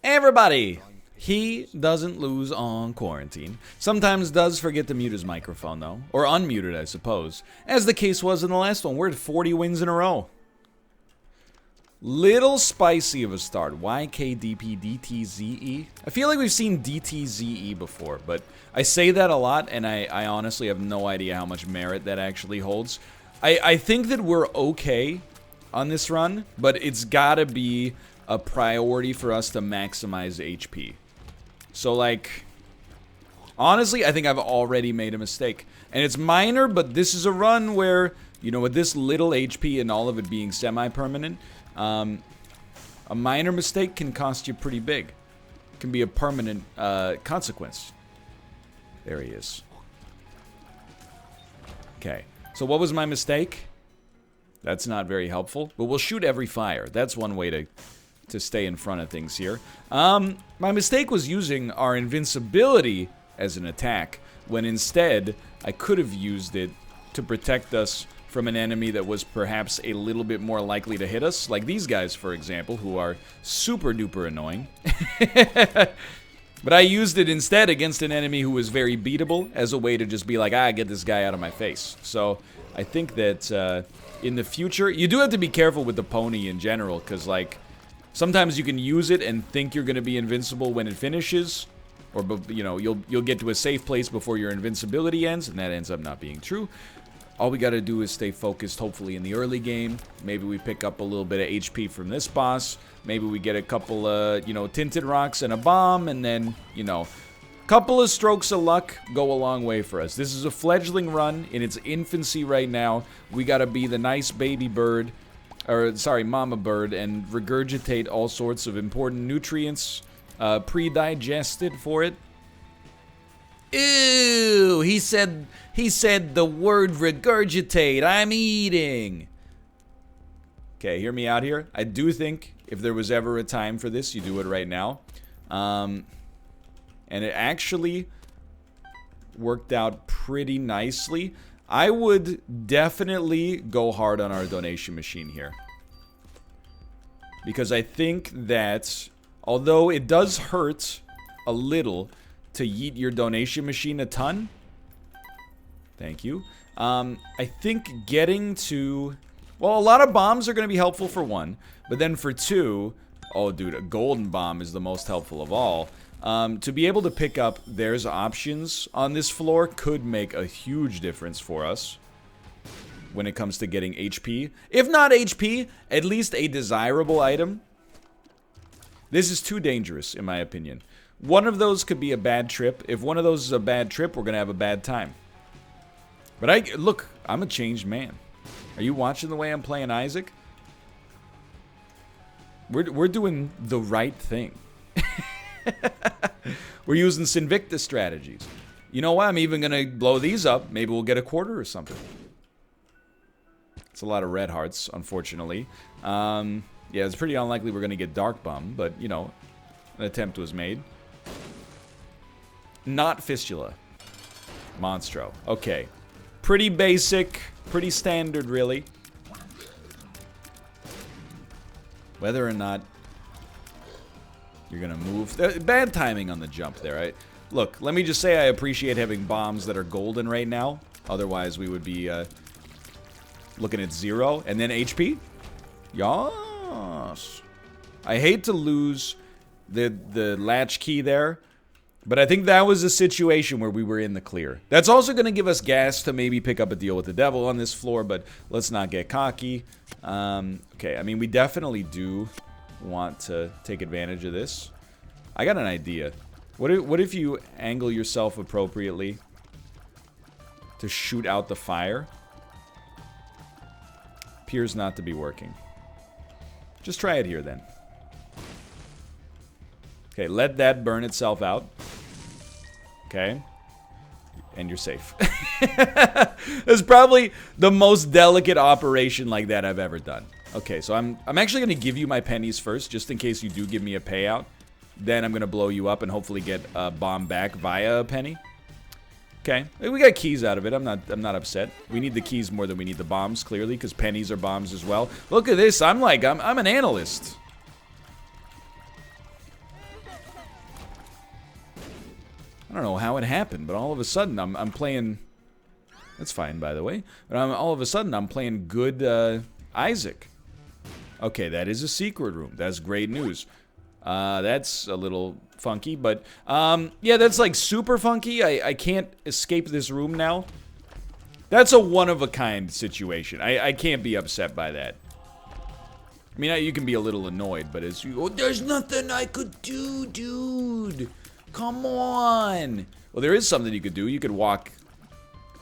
Everybody! He doesn't lose on quarantine. Sometimes does forget to mute his microphone, though. Or unmute it, I suppose. As the case was in the last one. We're at 40 wins in a row. Little spicy of a start. YKDPDTZE. I feel like we've seen DTZE before, but I say that a lot, and I honestly have no idea how much merit that actually holds. I think that we're okay on this run, but it's gotta be a priority for us to maximize HP. So, like, honestly, I think I've already made a mistake. And it's minor, but this is a run where, you know, with this little HP and all of it being semi-permanent, a minor mistake can cost you pretty big. It can be a permanent consequence. There he is. Okay, so what was my mistake? That's not very helpful, but we'll shoot every fire. That's one way to stay in front of things here. My mistake was using our invincibility as an attack, when instead I could have used it to protect us from an enemy that was perhaps a little bit more likely to hit us, like these guys, for example, who are super duper annoying. But I used it instead against an enemy who was very beatable as a way to just be like, get this guy out of my face. So I think that in the future, you do have to be careful with the pony in general, because, like, sometimes you can use it and think you're going to be invincible when it finishes, or, you know, you'll get to a safe place before your invincibility ends, and that ends up not being true. All we got to do is stay focused, hopefully, in the early game. Maybe we pick up a little bit of HP from this boss. Maybe we get a couple, you know, tinted rocks and a bomb, and then, you know, a couple of strokes of luck go a long way for us. This is a fledgling run in its infancy right now. We got to be the nice baby bird, or sorry, mama bird, and regurgitate all sorts of important nutrients pre-digested for it. Ew, he said the word regurgitate. I'm eating. Okay, hear me out here. I do think if there was ever a time for this, you do it right now. And it actually worked out pretty nicely. I would definitely go hard on our donation machine here. Because I think that, although it does hurt a little to yeet your donation machine a ton. Thank you. I think getting to... Well, a lot of bombs are going to be helpful for one. But then for two... Oh, dude, a golden bomb is the most helpful of all. To be able to pick up there's options on this floor could make a huge difference for us when it comes to getting HP. If not HP, at least a desirable item. This is too dangerous, in my opinion. One of those could be a bad trip. If one of those is a bad trip, we're going to have a bad time. But look, I'm a changed man. Are you watching the way I'm playing Isaac? We're doing the right thing. We're using Sinvicta strategies. You know what? I'm even going to blow these up. Maybe we'll get a quarter or something. It's a lot of red hearts, unfortunately. Yeah, it's pretty unlikely we're going to get Dark Bum, but, you know, an attempt was made. Not Fistula. Monstro. Okay. Pretty basic. Pretty standard, really. Whether or not you're going to move. Bad timing on the jump there, right? Look, let me just say I appreciate having bombs that are golden right now. Otherwise, we would be looking at 0. And then HP? Yas. I hate to lose the latch key there. But I think that was a situation where we were in the clear. That's also going to give us gas to maybe pick up a deal with the devil on this floor, but let's not get cocky. Okay, I mean, we definitely do want to take advantage of this. I got an idea. What if you angle yourself appropriately to shoot out the fire? Appears not to be working. Just try it here, then. Okay, let that burn itself out. Okay. And you're safe. That's probably the most delicate operation like that I've ever done. Okay, so I'm actually going to give you my pennies first, just in case you do give me a payout. Then I'm going to blow you up and hopefully get a bomb back via a penny. Okay, we got keys out of it. I'm not upset. We need the keys more than we need the bombs, clearly, because pennies are bombs as well. Look at this. I'm an analyst. I don't know how it happened, but all of a sudden I'm playing... That's fine, by the way. But all of a sudden I'm playing good Isaac. Okay, that is a secret room. That's great news. That's a little funky, but... yeah, that's like super funky. I can't escape this room now. That's a one-of-a-kind situation. I can't be upset by that. I mean, you can be a little annoyed, but it's... Oh, there's nothing I could do, dude. Come on. Well, there is something you could do. You could walk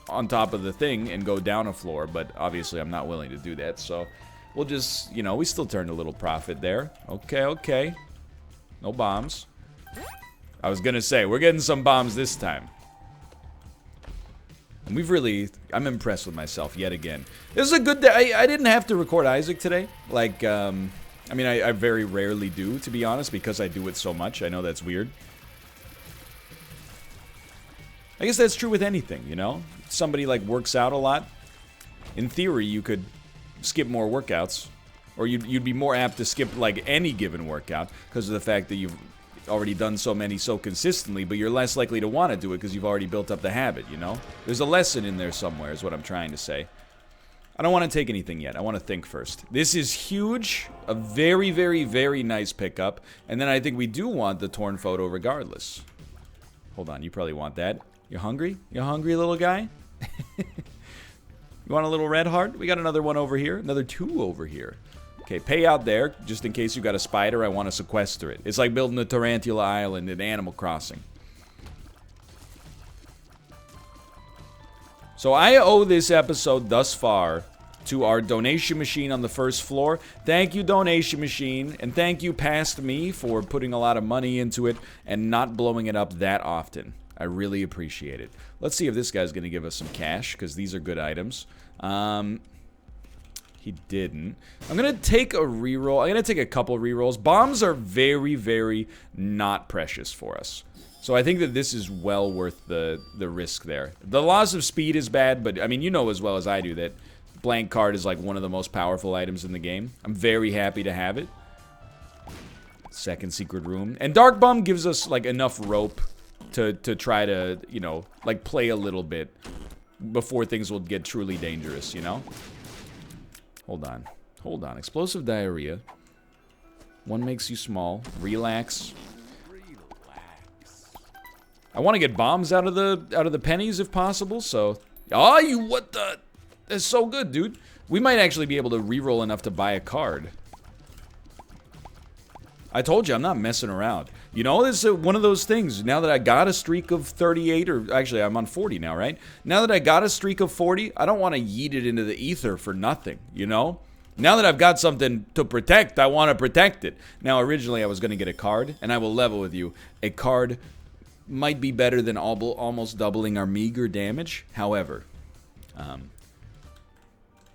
on top of the thing and go down a floor, but obviously I'm not willing to do that, so... We'll just, you know, we still turned a little profit there. Okay, okay. No bombs. I was gonna say, we're getting some bombs this time. And we've really... I'm impressed with myself yet again. This is a good day. I didn't have to record Isaac today. Like, I mean, I very rarely do, to be honest, because I do it so much. I know that's weird. I guess that's true with anything, you know? If somebody, like, works out a lot. In theory, you could skip more workouts. Or you'd be more apt to skip, like, any given workout because of the fact that you've already done so many so consistently, but you're less likely to want to do it because you've already built up the habit, you know? There's a lesson in there somewhere is what I'm trying to say. I don't want to take anything yet. I want to think first. This is huge. A very, very, very nice pickup. And then I think we do want the torn photo regardless. Hold on, you probably want that. You hungry? You hungry, little guy? You want a little red heart? We got another one over here. Another 2 over here. Okay, pay out there, just in case you got a spider, I want to sequester it. It's like building a Tarantula Island in Animal Crossing. So I owe this episode thus far to our donation machine on the first floor. Thank you, donation machine, and thank you, past me, for putting a lot of money into it and not blowing it up that often. I really appreciate it. Let's see if this guy's going to give us some cash, because these are good items. He didn't. I'm going to take a reroll. I'm going to take a couple rerolls. Bombs are very, very not precious for us. So I think that this is well worth the risk there. The loss of speed is bad, but I mean, you know as well as I do that blank card is like one of the most powerful items in the game. I'm very happy to have it. Second secret room. And Dark Bomb gives us like enough rope to try to, you know, like play a little bit before things will get truly dangerous, you know? Hold on. Hold on. Explosive diarrhea. One makes you small. Relax. I want to get bombs out of the pennies if possible, so... Oh, you... What the... That's so good, dude. We might actually be able to reroll enough to buy a card. I told you, I'm not messing around. You know, this is one of those things. Now that I got a streak of 38, or actually I'm on 40 now, right? Now that I got a streak of 40, I don't want to yeet it into the ether for nothing, you know? Now that I've got something to protect, I want to protect it. Now, originally I was going to get a card, and I will level with you. A card might be better than almost doubling our meager damage. However,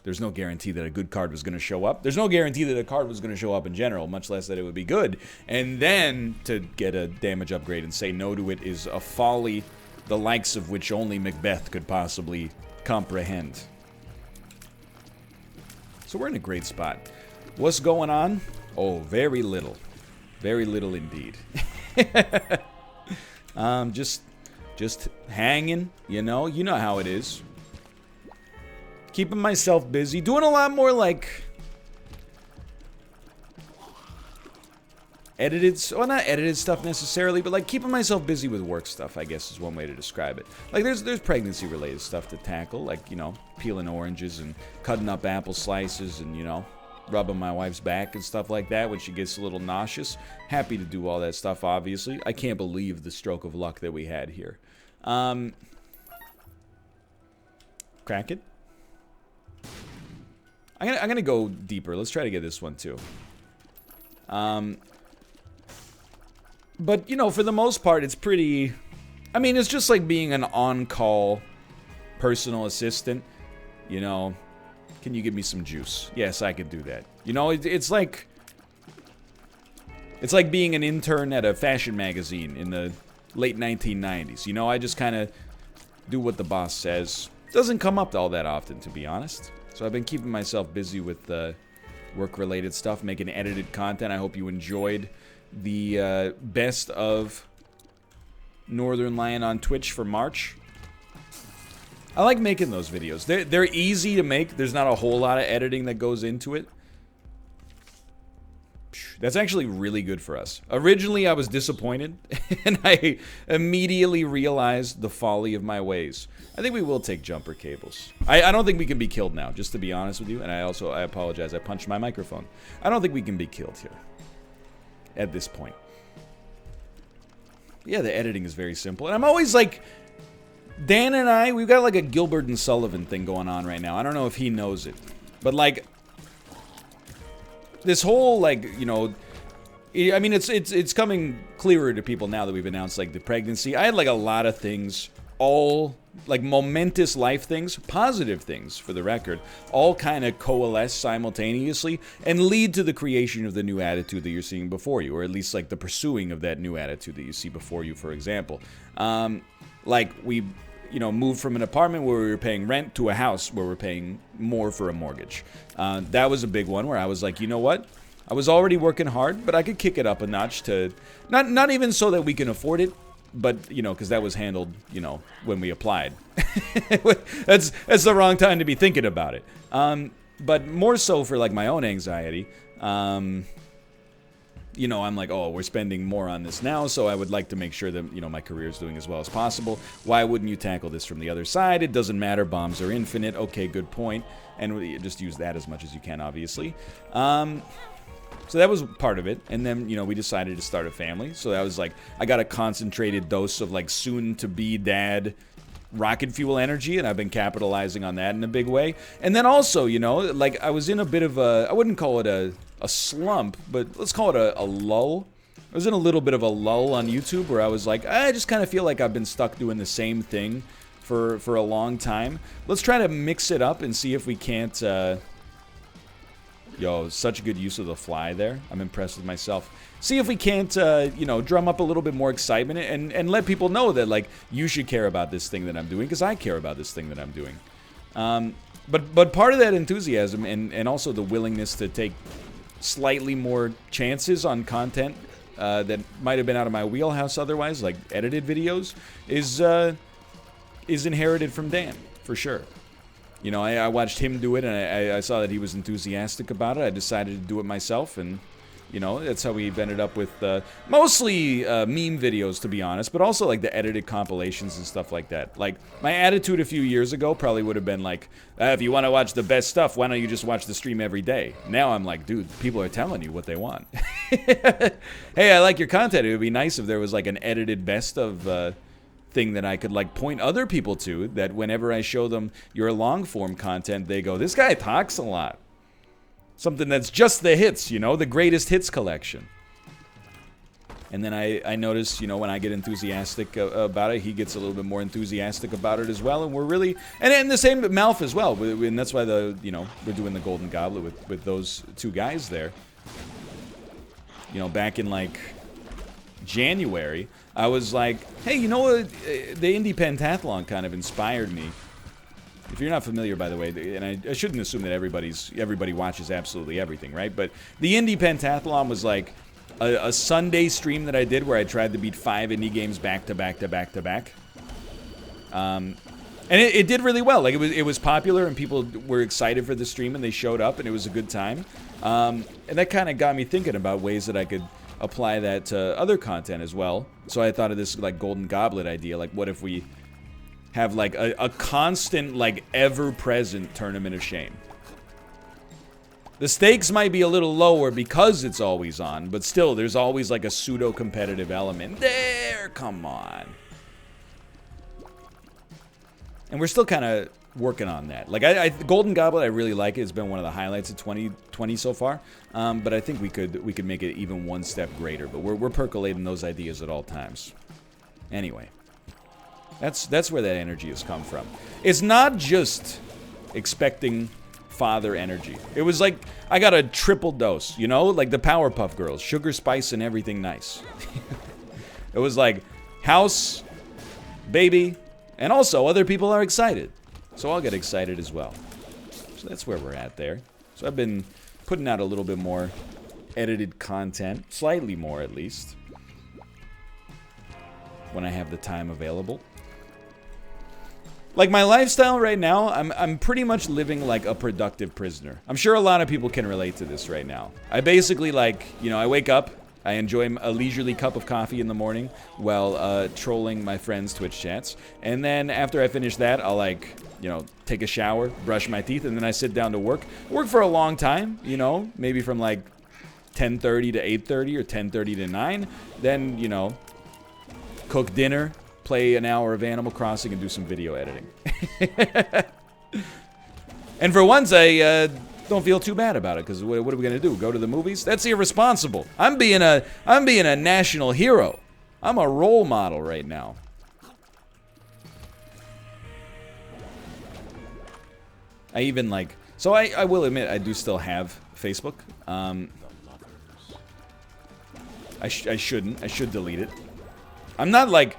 there's no guarantee that a good card was going to show up. There's no guarantee that a card was going to show up in general, much less that it would be good. And then to get a damage upgrade and say no to it is a folly the likes of which only Macbeth could possibly comprehend. So we're in a great spot. What's going on? Oh, very little. Very little indeed. Just hanging, you know how it is. Keeping myself busy, doing a lot more like edited, well, not edited stuff necessarily, but like keeping myself busy with work stuff, I guess is one way to describe it. Like there's pregnancy related stuff to tackle, like, you know, peeling oranges and cutting up apple slices and, you know, rubbing my wife's back and stuff like that when she gets a little nauseous. Happy to do all that stuff, obviously. I can't believe the stroke of luck that we had here. Crack it. I'm gonna go deeper. Let's try to get this one too. But, you know, for the most part, it's pretty... I mean, it's just like being an on-call personal assistant. You know, can you give me some juice? Yes, I could do that. You know, it's like... It's like being an intern at a fashion magazine in the late 1990s. You know, I just kind of do what the boss says. Doesn't come up all that often, to be honest. So I've been keeping myself busy with work-related stuff, making edited content. I hope you enjoyed the best of Northernlion on Twitch for March. I like making those videos. They're easy to make. There's not a whole lot of editing that goes into it. That's actually really good for us. Originally, I was disappointed, and I immediately realized the folly of my ways. I think we will take jumper cables. I don't think we can be killed now, just to be honest with you. And I apologize. I punched my microphone. I don't think we can be killed here at this point. Yeah, the editing is very simple. And I'm always like, Dan and I, we've got like a Gilbert and Sullivan thing going on right now. I don't know if he knows it. But like, this whole, like, you know, I mean, it's coming clearer to people now that we've announced, like, the pregnancy. I had, like, a lot of things, all, like, momentous life things, positive things, for the record, all kind of coalesce simultaneously and lead to the creation of the new attitude that you're seeing before you, or at least, like, the pursuing of that new attitude that you see before you, for example. Like, we, you know, moved from an apartment where we were paying rent to a house where we're paying more for a mortgage. That was a big one where I was like, you know what? I was already working hard, but I could kick it up a notch to, not even so that we can afford it, but, you know, because that was handled, you know, when we applied. That's the wrong time to be thinking about it. But more so for, like, my own anxiety. You know, I'm like, oh, we're spending more on this now, so I would like to make sure that, you know, my career is doing as well as possible. Why wouldn't you tackle this from the other side? It doesn't matter. Bombs are infinite. Okay, good point. And we just use that as much as you can, obviously. So that was part of it. And then, you know, we decided to start a family. So that was like, I got a concentrated dose of, like, soon-to-be dad rocket fuel energy, and I've been capitalizing on that in a big way. And then also, you know, like, I was in a bit of a, I wouldn't call it a slump, but let's call it a lull. I was in a little bit of a lull on YouTube where I was like, I just kind of feel like I've been stuck doing the same thing for a long time. Let's try to mix it up and see if we can't, yo, such good use of the fly there. I'm impressed with myself. See if we can't, you know, drum up a little bit more excitement and let people know that, like, you should care about this thing that I'm doing, because I care about this thing that I'm doing. But part of that enthusiasm and also the willingness to take slightly more chances on content that might have been out of my wheelhouse otherwise, like edited videos, is inherited from Dan, for sure. You know, I watched him do it, and I saw that he was enthusiastic about it. I decided to do it myself, and, you know, that's how we've ended up with mostly meme videos, to be honest, but also, like, the edited compilations and stuff like that. Like, my attitude a few years ago probably would have been like, if you want to watch the best stuff, why don't you just watch the stream every day? Now I'm like, dude, people are telling you what they want. Hey, I like your content. It would be nice if there was, like, an edited best of thing that I could, like, point other people to, that whenever I show them your long form content, they go, this guy talks a lot. Something that's just the hits, you know, the greatest hits collection. And then I notice, you know, when I get enthusiastic about it, he gets a little bit more enthusiastic about it as well, and we're really, and the same with Malf as well, and that's why you know, we're doing the Golden Goblet with those two guys there. You know, back in, like, January, I was like, hey, you know what, the Indie Pentathlon kind of inspired me. If you're not familiar, by the way, and I shouldn't assume that everybody watches absolutely everything, right? But the Indie Pentathlon was like a Sunday stream that I did where I tried to beat 5 indie games back to back to back to back. And it did really well. Like, it was popular, and people were excited for the stream, and they showed up, and it was a good time. And that kind of got me thinking about ways that I could apply that to other content as well. So I thought of this, like, Golden Goblet idea. Like, what if we have, like, a constant, like, ever-present Tournament of Shame? The stakes might be a little lower because it's always on, but still, there's always, like, a pseudo-competitive element. There, come on. And we're still kind of working on that. Like, Golden Goblet, I really like it. It's been one of the highlights of 2020 so far. But I think we could make it even one step greater. But we're percolating those ideas at all times. Anyway, that's where that energy has come from. It's not just expecting father energy. It was like I got a triple dose, you know, like the Powerpuff Girls, sugar, spice, and everything nice. It was like house, baby, and also other people are excited. So I'll get excited as well. So that's where we're at there. So I've been putting out a little bit more edited content. Slightly more, at least. when I have the time available. Like, my lifestyle right now, I'm pretty much living like a productive prisoner. I'm sure a lot of people can relate to this right now. I basically, like, you know, I wake up, I enjoy a leisurely cup of coffee in the morning while trolling my friends' Twitch chats. And then after I finish that, I'll, like, you know, take a shower, brush my teeth, and then I sit down to work. Work for a long time, you know, maybe from, like, 10:30 to 8:30 or 10:30 to 9. Then, you know, cook dinner, play an hour of Animal Crossing, and do some video editing. And for once, I don't feel too bad about it, because what are we gonna do? Go to the movies? That's irresponsible. I'm being a national hero. I'm a role model right now. I even, like, so I will admit I do still have Facebook. I shouldn't. I should delete it. I'm not like,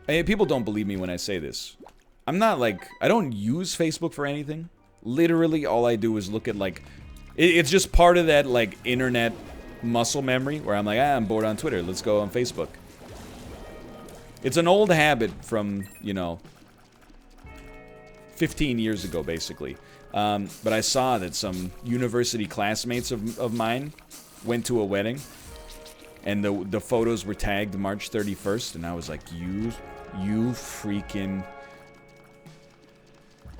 people don't believe me when I say this. I'm not like, I don't use Facebook for anything. Literally, all I do is look at, like, it's just part of that, like, internet muscle memory where I'm like, I'm bored on Twitter. Let's go on Facebook. It's an old habit from, you know, 15 years ago, basically. But I saw that some university classmates of mine went to a wedding, and the photos were tagged March 31st, and I was like, you freaking...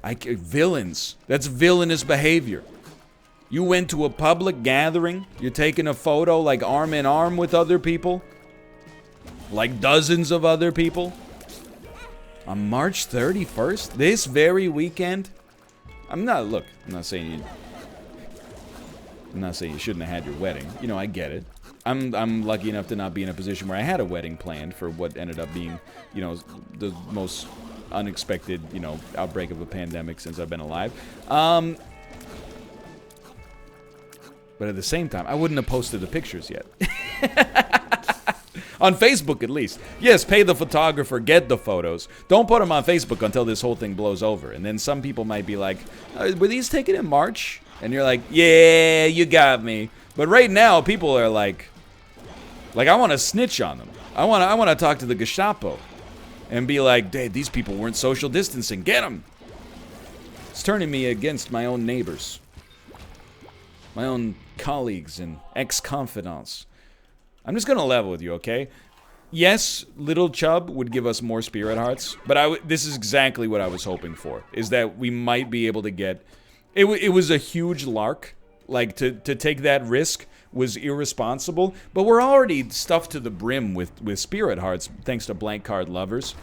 villains. That's villainous behavior. You went to a public gathering, you're taking a photo, like, arm in arm with other people, like dozens of other people, on March 31st, this very weekend. I'm not saying you shouldn't have had your wedding. You know, I get it. I'm lucky enough to not be in a position where I had a wedding planned for what ended up being, you know, the most unexpected, you know, outbreak of a pandemic since I've been alive. But at the same time, I wouldn't have posted the pictures yet. On Facebook, at least. Yes, pay the photographer, get the photos. Don't put them on Facebook until this whole thing blows over. And then some people might be like, were these taken in March? And you're like, yeah, you got me. But right now, people are like, I want to snitch on them. I want to talk to the Gestapo and be like, hey, these people weren't social distancing. Get them. It's turning me against my own neighbors, my own colleagues and ex-confidants. I'm just gonna level with you, okay? Yes, Little Chub would give us more spirit hearts, but this is exactly what I was hoping for, is that we might be able to get... It was a huge lark. Like, to take that risk was irresponsible, but we're already stuffed to the brim with spirit hearts, thanks to blank card lovers.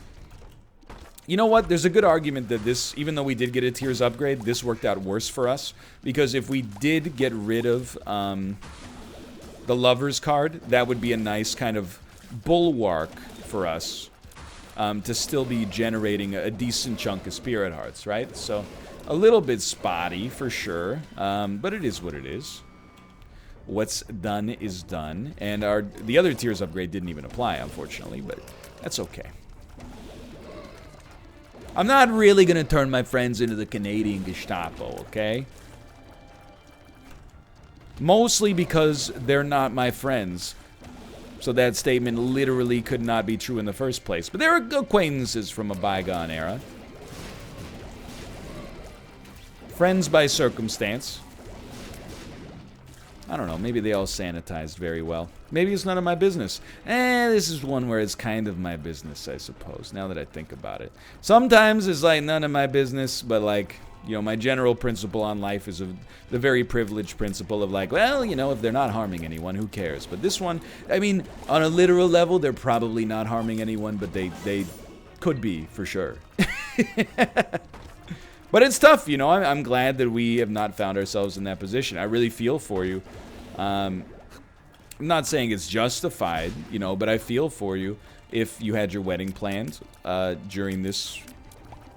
You know what? There's a good argument that this, even though we did get a tiers upgrade, this worked out worse for us, because if we did get rid of the lovers card, that would be a nice kind of bulwark for us to still be generating a decent chunk of spirit hearts, right? So a little bit spotty for sure, but it is what it is. What's done is done, and the other tiers upgrade didn't even apply, unfortunately, but that's okay. I'm not really gonna turn my friends into the Canadian Gestapo, okay? Mostly because they're not my friends. So that statement literally could not be true in the first place. But they're acquaintances from a bygone era. Friends by circumstance. I don't know, maybe they all sanitized very well. Maybe it's none of my business. This is one where it's kind of my business, I suppose, now that I think about it. Sometimes it's like none of my business, but like, you know, my general principle on life is the very privileged principle of like, well, you know, if they're not harming anyone, who cares? But this one, I mean, on a literal level, they're probably not harming anyone, but they could be, for sure. But it's tough, you know. I'm glad that we have not found ourselves in that position. I really feel for you. I'm not saying it's justified, you know, but I feel for you if you had your wedding planned during this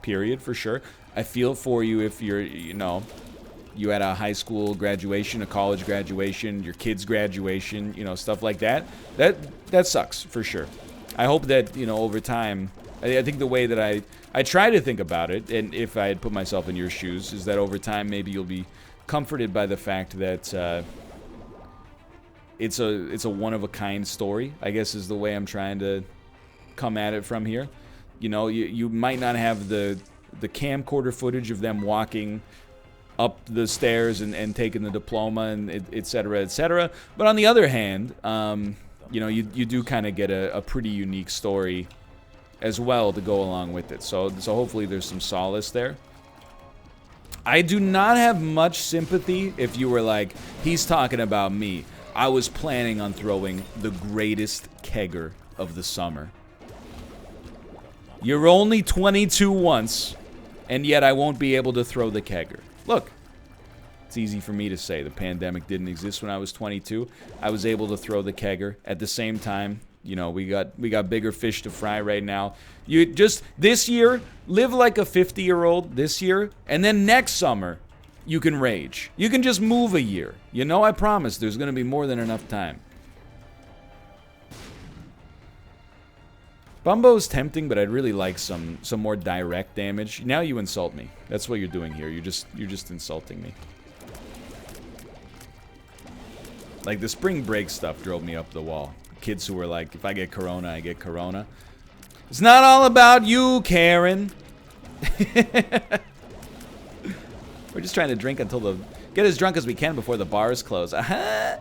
period, for sure. I feel for you if you're, you know, you had a high school graduation, a college graduation, your kid's graduation, you know, stuff like that. That sucks, for sure. I hope that, you know, over time, I think the way that I try to think about it, and if I had put myself in your shoes, is that over time maybe you'll be comforted by the fact that it's a one-of-a-kind story, I guess is the way I'm trying to come at it from here. You know, you might not have the camcorder footage of them walking up the stairs and taking the diploma and et cetera, et cetera. But on the other hand, you know, you do kind of get a pretty unique story as well to go along with it. So hopefully there's some solace there. I do not have much sympathy if you were like, he's talking about me. I was planning on throwing the greatest kegger of the summer. You're only 22 once, and yet I won't be able to throw the kegger. Look, it's easy for me to say. The pandemic didn't exist when I was 22. I was able to throw the kegger. At the same time, you know, we got bigger fish to fry right now. You just, this year, live like a 50-year-old this year, and then next summer, you can rage. You can just move a year. You know, I promise there's going to be more than enough time. Bumbo's tempting, but I'd really like some more direct damage. Now you insult me. That's what you're doing here. You're just insulting me. Like, the spring break stuff drove me up the wall. Kids who were like, if I get corona, I get corona. It's not all about you, Karen. We're just trying to drink until get as drunk as we can before the bars close. I'm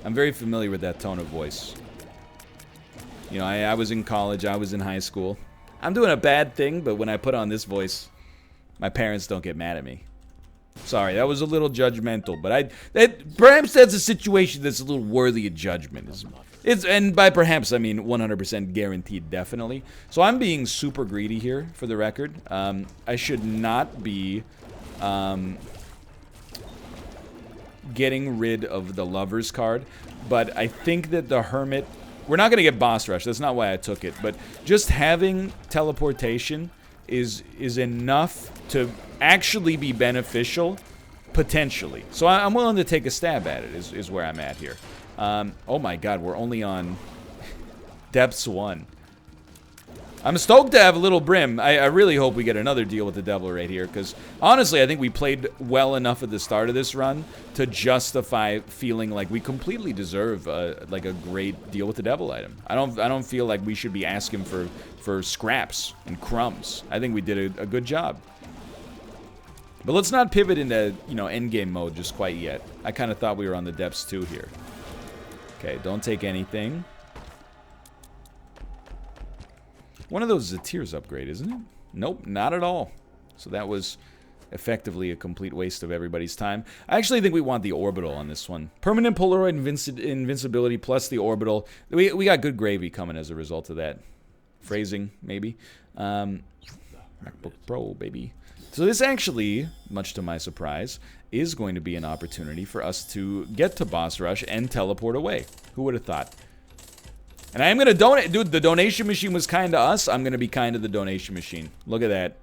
very familiar with that tone of voice. You know, I was in college, I was in high school. I'm doing a bad thing, but when I put on this voice, my parents don't get mad at me. Sorry, that was a little judgmental, but perhaps that's a situation that's a little worthy of judgment. And by perhaps, I mean 100% guaranteed, definitely. So I'm being super greedy here, for the record. I should not be getting rid of the Lover's card, but I think that the Hermit... We're not going to get Boss Rush, that's not why I took it, but just having teleportation is enough to actually be beneficial, potentially. So I'm willing to take a stab at it, is where I'm at here. Oh my god, we're only on Depths 1. I'm stoked to have a little Brim. I really hope we get another deal with the devil right here, because honestly, I think we played well enough at the start of this run to justify feeling like we completely deserve like a great deal with the devil item. I don't feel like we should be asking for scraps and crumbs. I think we did a good job. But let's not pivot into, you know, endgame mode just quite yet. I kind of thought we were on the depths 2 here. Okay, don't take anything. One of those is a Tears upgrade, isn't it? Nope, not at all. So that was effectively a complete waste of everybody's time. I actually think we want the orbital on this one. Permanent Polaroid invincibility plus the orbital. We got good gravy coming as a result of that. Phrasing, maybe. MacBook Pro, baby. So this actually, much to my surprise, is going to be an opportunity for us to get to Boss Rush and teleport away. Who would have thought? And I am going to donate. Dude, the donation machine was kind to us. I'm going to be kind to the donation machine. Look at that.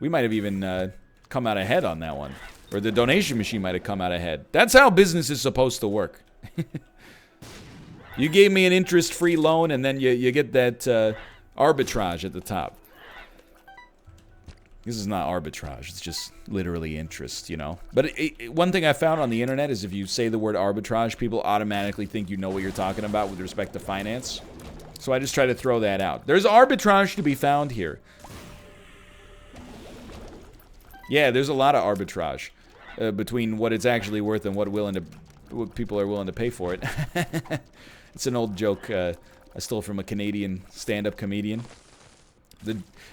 We might have even come out ahead on that one. Or the donation machine might have come out ahead. That's how business is supposed to work. You gave me an interest-free loan, and then you get that arbitrage at the top. This is not arbitrage. It's just literally interest, you know? But one thing I found on the internet is if you say the word arbitrage, people automatically think you know what you're talking about with respect to finance. So I just try to throw that out. There's arbitrage to be found here. Yeah, there's a lot of arbitrage between what it's actually worth and what people are willing to pay for it. It's an old joke I stole from a Canadian stand-up comedian.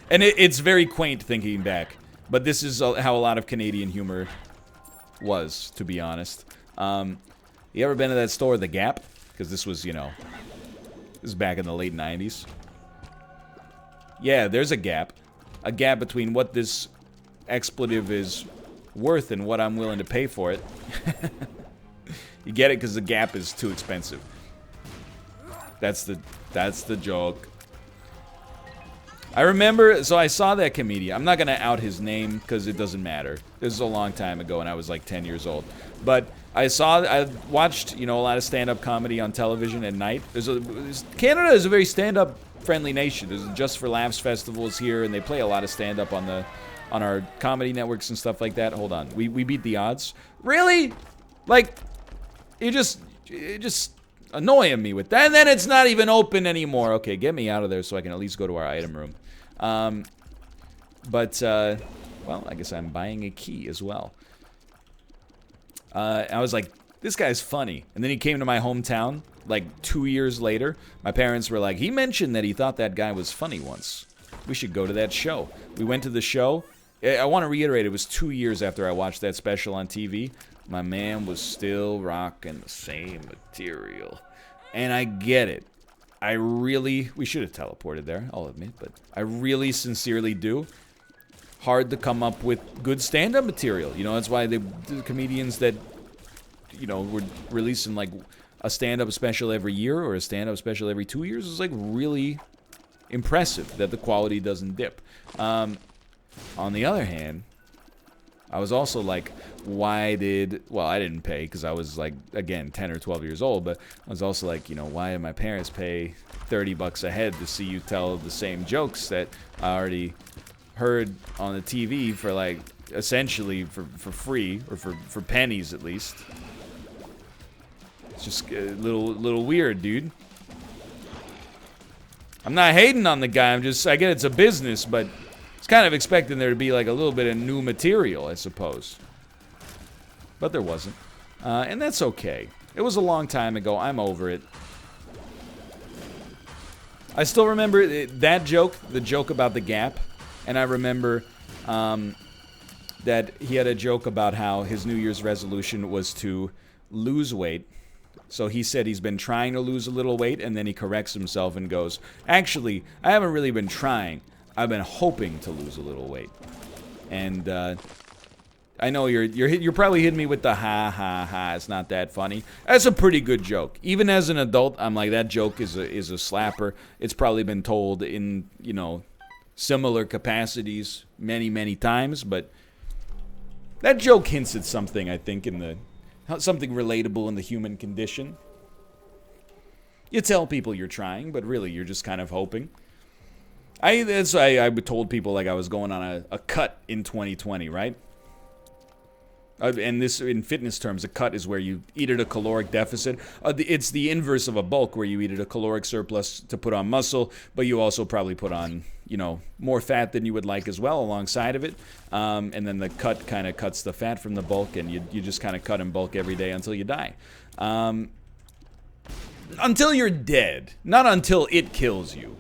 It's very quaint thinking back, but this is how a lot of Canadian humor was, to be honest. You ever been to that store, The Gap? Because this was, you know, this is back in the late 90s. Yeah, there's a gap between what this expletive is worth and what I'm willing to pay for it. You get it? Because the Gap is too expensive. That's the joke. I remember, so I saw that comedian. I'm not going to out his name because it doesn't matter. This is a long time ago and I was like 10 years old. But I watched, you know, a lot of stand-up comedy on television at night. Canada is a very stand-up friendly nation. There's Just for Laughs festivals here and they play a lot of stand-up on our comedy networks and stuff like that. Hold on. We beat the odds? Really? Like, you just annoying me with that. And then it's not even open anymore. Okay, get me out of there so I can at least go to our item room. Well, I guess I'm buying a key as well. I was like, this guy's funny. And then he came to my hometown, like 2 years later. My parents were like, he mentioned that he thought that guy was funny once. We should go to that show. We went to the show. I want to reiterate, it was 2 years after I watched that special on TV. My man was still rocking the same material. And I get it. We should have teleported there, I'll admit, but I really sincerely do. Hard to come up with good stand-up material. You know, that's why the comedians that, you know, were releasing like a stand-up special every year or a stand-up special every 2 years is like really impressive that the quality doesn't dip. On the other hand, I was also like, well, I didn't pay because I was like, again, 10 or 12 years old, but I was also like, you know, why did my parents pay $30 a head to see you tell the same jokes that I already heard on the TV for like, essentially for free, or for pennies at least. It's just a little weird, dude. I'm not hating on the guy, I get it's a business, but it's kind of expecting there to be like a little bit of new material, I suppose. But there wasn't. And that's okay. It was a long time ago. I'm over it. I still remember that joke, the joke about the gap. And I remember that he had a joke about how his New Year's resolution was to lose weight. So he said he's been trying to lose a little weight, and then he corrects himself and goes, actually, I haven't really been trying. I've been hoping to lose a little weight. And I know you're probably hitting me with the ha ha ha. It's not that funny. That's a pretty good joke. Even as an adult, I'm like, that joke is a slapper. It's probably been told in, you know, similar capacities many times, but that joke hints at something, I think, something relatable in the human condition. You tell people you're trying, but really you're just kind of hoping. I told people like I was going on a cut in 2020, right? And this, in fitness terms, a cut is where you eat at a caloric deficit. It's the inverse of a bulk, where you eat at a caloric surplus to put on muscle, but you also probably put on, you know, more fat than you would like as well alongside of it. And then the cut kind of cuts the fat from the bulk, and you just kind of cut in bulk every day until you die. Until you're dead, not until it kills you.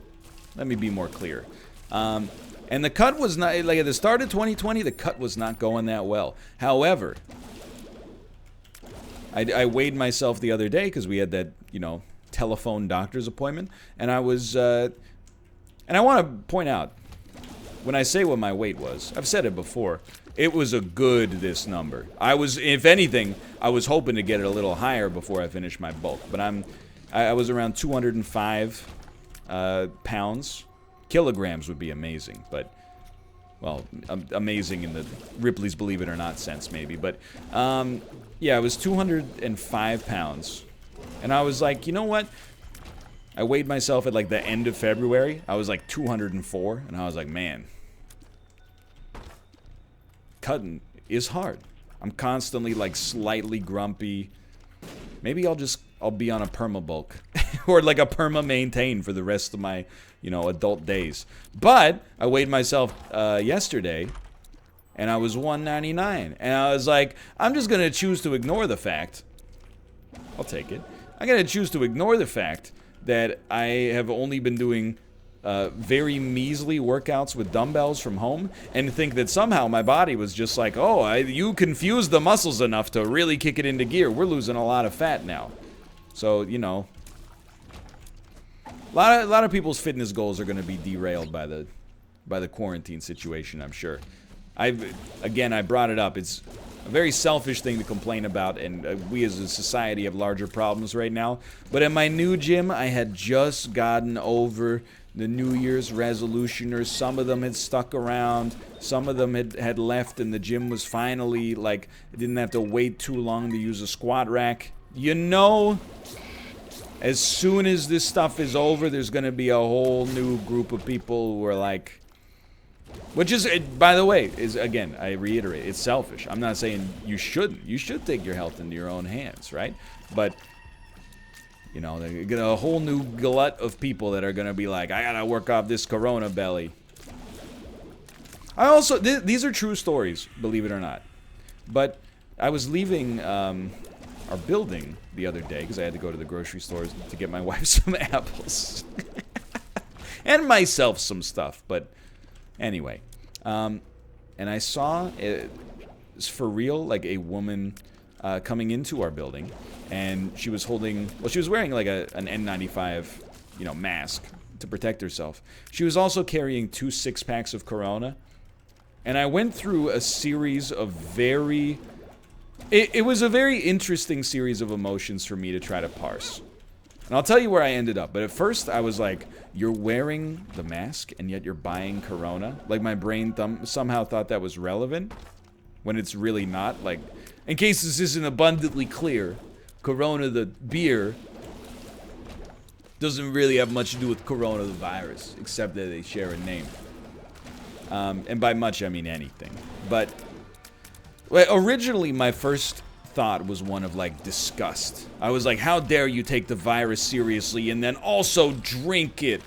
Let me be more clear. And the cut was not, like at the start of 2020, the cut was not going that well. However, I weighed myself the other day because we had that, you know, telephone doctor's appointment. And I was, and I want to point out, when I say what my weight was, I've said it before, it was this number. If anything, I was hoping to get it a little higher before I finished my bulk. But I was around 205 pounds. Kilograms would be amazing, but, well, amazing in the Ripley's Believe It or Not sense, maybe. But, yeah, it was 205 pounds. And I was like, you know what? I weighed myself at, like, the end of February. I was, like, 204. And I was like, man, cutting is hard. I'm constantly, like, slightly grumpy. Maybe I'll be on a perma-bulk. Or, like, a perma-maintain for the rest of my, you know, adult days. But I weighed myself yesterday, and I was 199. And I was like, I'm just going to choose to ignore the fact. I'll take it. I'm going to choose to ignore the fact that I have only been doing very measly workouts with dumbbells from home, and think that somehow my body was just like, oh, you confused the muscles enough to really kick it into gear. We're losing a lot of fat now. So, you know, a lot of people's fitness goals are going to be derailed by the quarantine situation, I'm sure. I brought it up. It's a very selfish thing to complain about, and we as a society have larger problems right now. But at my new gym, I had just gotten over the New Year's resolutioners. Some of them had stuck around. Some of them had left, and the gym was finally, like, I didn't have to wait too long to use a squat rack. You know, as soon as this stuff is over, there's going to be a whole new group of people who are like, which is, by the way, is, again, I reiterate, it's selfish. I'm not saying you shouldn't. You should take your health into your own hands, right? But You know, they get a whole new glut of people that are gonna be like, I gotta work off this corona belly. I also, these are true stories, believe it or not. But I was leaving our building the other day because I had to go to the grocery stores to get my wife some apples. And myself some stuff, but anyway. And I saw, it's for real, like a woman coming into our building. And she was holding, well, she was wearing like an N95, you know, mask to protect herself. She was also carrying 2 6-packs of Corona. And I went through a series of very... It was a very interesting series of emotions for me to try to parse. And I'll tell you where I ended up. But at first, I was like, you're wearing the mask, and yet you're buying Corona? Like, my brain somehow thought that was relevant, when it's really not. Like, in case this isn't abundantly clear, Corona, the beer, doesn't really have much to do with Corona, the virus, except that they share a name. And by much, I mean anything. But originally, my first thought was one of, like, disgust. I was like, how dare you take the virus seriously and then also drink it?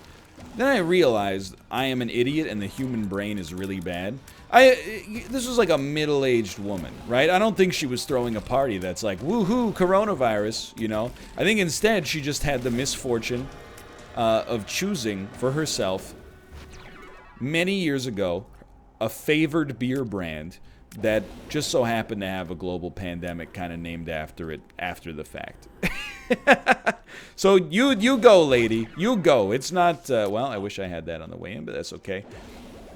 Then I realized I am an idiot and the human brain is really bad. This was like a middle-aged woman, right? I don't think she was throwing a party that's like, woohoo, coronavirus, you know? I think instead she just had the misfortune of choosing for herself many years ago a favored beer brand that just so happened to have a global pandemic kind of named after it after the fact. So you go, lady. You go. It's not, well, I wish I had that on the way in, but that's okay.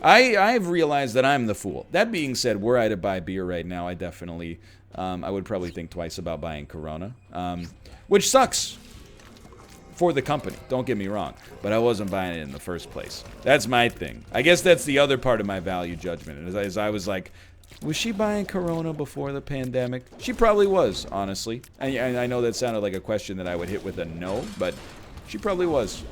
I've realized that I'm the fool. That being said, were I to buy beer right now, I definitely, I would probably think twice about buying Corona. Which sucks for the company, don't get me wrong. But I wasn't buying it in the first place. That's my thing. I guess that's the other part of my value judgment. As I was like, was she buying Corona before the pandemic? She probably was, honestly. I know that sounded like a question that I would hit with a no, but she probably was.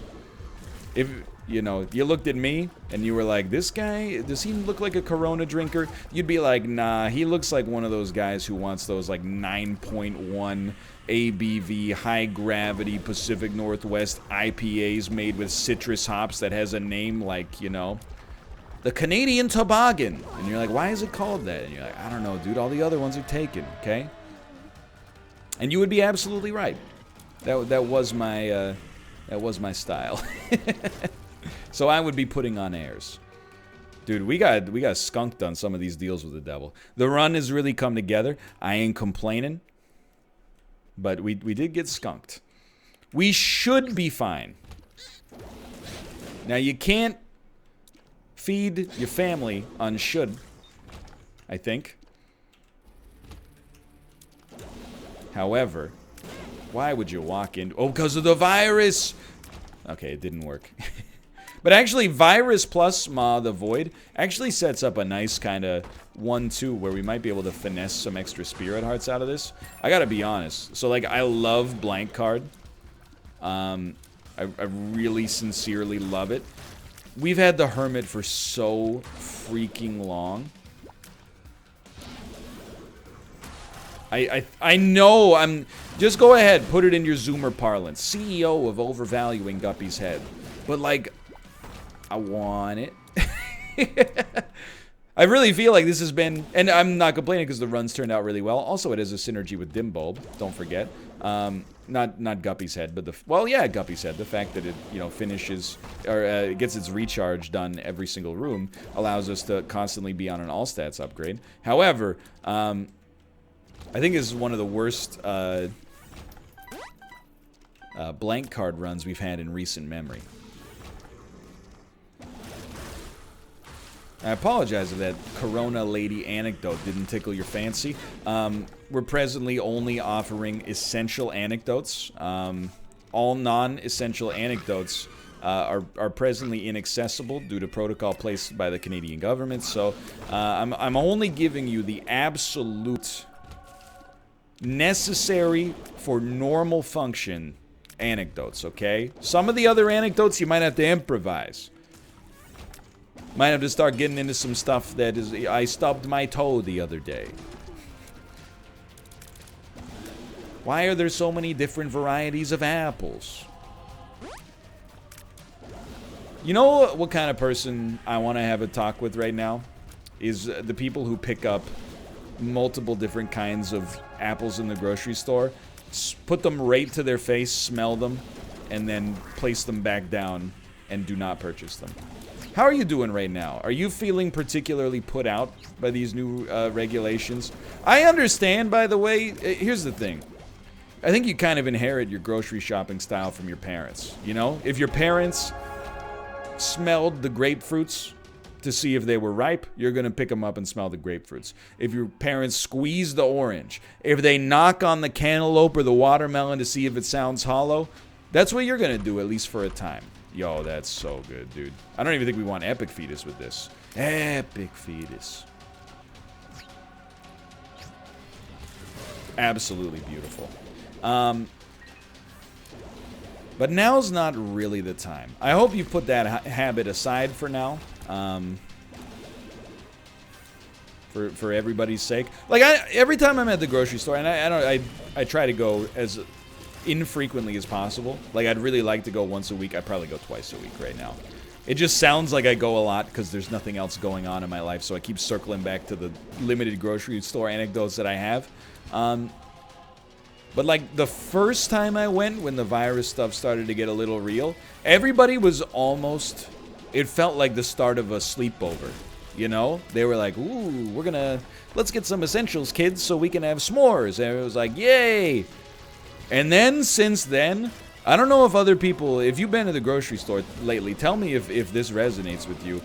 If, you know, you looked at me and you were like, this guy, does he look like a Corona drinker? You'd be like, nah, he looks like one of those guys who wants those like 9.1 ABV high gravity Pacific Northwest IPAs made with citrus hops that has a name like, you know, the Canadian Toboggan. And you're like, why is it called that? And you're like, I don't know, dude. All the other ones are taken, okay? And you would be absolutely right. That was my style. So I would be putting on airs. Dude, we got skunked on some of these deals with the devil. The run has really come together. I ain't complaining. But we did get skunked. We should be fine. Now, you can't feed your family on should, I think. However, why would you walk in? Oh, because of the virus! Okay, it didn't work. But actually, virus plus Ma the Void actually sets up a nice kind of 1-2 where we might be able to finesse some extra spirit hearts out of this. I gotta be honest. So, like, I love blank card. I really sincerely love it. We've had the Hermit for so freaking long. I know, just go ahead, put it in your Zoomer parlance. CEO of overvaluing Guppy's head. But, like, I want it. I really feel like this has been, and I'm not complaining because the runs turned out really well. Also, it has a synergy with Dim Bulb, don't forget. Not Guppy's head, but well, yeah, Guppy's head. The fact that it, you know, finishes, or gets its recharge done every single room allows us to constantly be on an all stats upgrade. However, I think this is one of the worst blank card runs we've had in recent memory. I apologize if that Corona lady anecdote didn't tickle your fancy. We're presently only offering essential anecdotes. All non-essential anecdotes are presently inaccessible due to protocol placed by the Canadian government. So I'm only giving you the absolute necessary for normal function anecdotes, okay? Some of the other anecdotes you might have to improvise. Might have to start getting into some stuff that is... I stubbed my toe the other day. Why are there so many different varieties of apples? You know what kind of person I want to have a talk with right now? Is the people who pick up multiple different kinds of apples in the grocery store, put them right to their face, smell them, and then place them back down and do not purchase them. How are you doing right now? Are you feeling particularly put out by these new regulations? I understand, by the way. Here's the thing. I think you kind of inherit your grocery shopping style from your parents. You know? If your parents smelled the grapefruits to see if they were ripe, you're going to pick them up and smell the grapefruits. If your parents squeeze the orange, if they knock on the cantaloupe or the watermelon to see if it sounds hollow, that's what you're going to do, at least for a time. Yo, that's so good, dude. I don't even think we want Epic Fetus with this. Epic Fetus. Absolutely beautiful. But now's not really the time. I hope you put that habit aside for now. For everybody's sake. Like, every time I'm at the grocery store, and I try to go as infrequently as possible. Like, I'd really like to go once a week. I probably go twice a week right now. It just sounds like I go a lot because there's nothing else going on in my life, so I keep circling back to the limited grocery store anecdotes that I have. But, like, the first time I went, when the virus stuff started to get a little real, everybody was almost... It felt like the start of a sleepover, you know? They were like, ooh, let's get some essentials, kids, so we can have s'mores. And it was like, yay! And then, since then, I don't know if other people... If you've been to the grocery store lately, tell me if this resonates with you.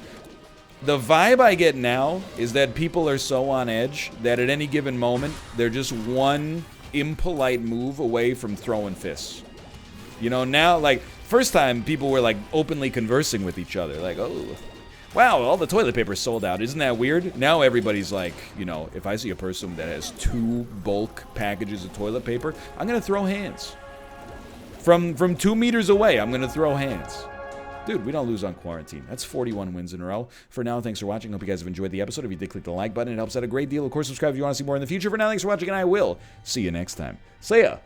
The vibe I get now is that people are so on edge that at any given moment, they're just one impolite move away from throwing fists. You know, now, like, first time people were, like, openly conversing with each other. Like, oh, wow, all the toilet paper sold out. Isn't that weird? Now everybody's like, you know, if I see a person that has 2 bulk packages of toilet paper, I'm going to throw hands. From 2 meters away, I'm going to throw hands. Dude, we don't lose on quarantine. That's 41 wins in a row. For now, thanks for watching. Hope you guys have enjoyed the episode. If you did, click the like button. It helps out a great deal. Of course, subscribe if you want to see more in the future. For now, thanks for watching, and I will see you next time. See ya!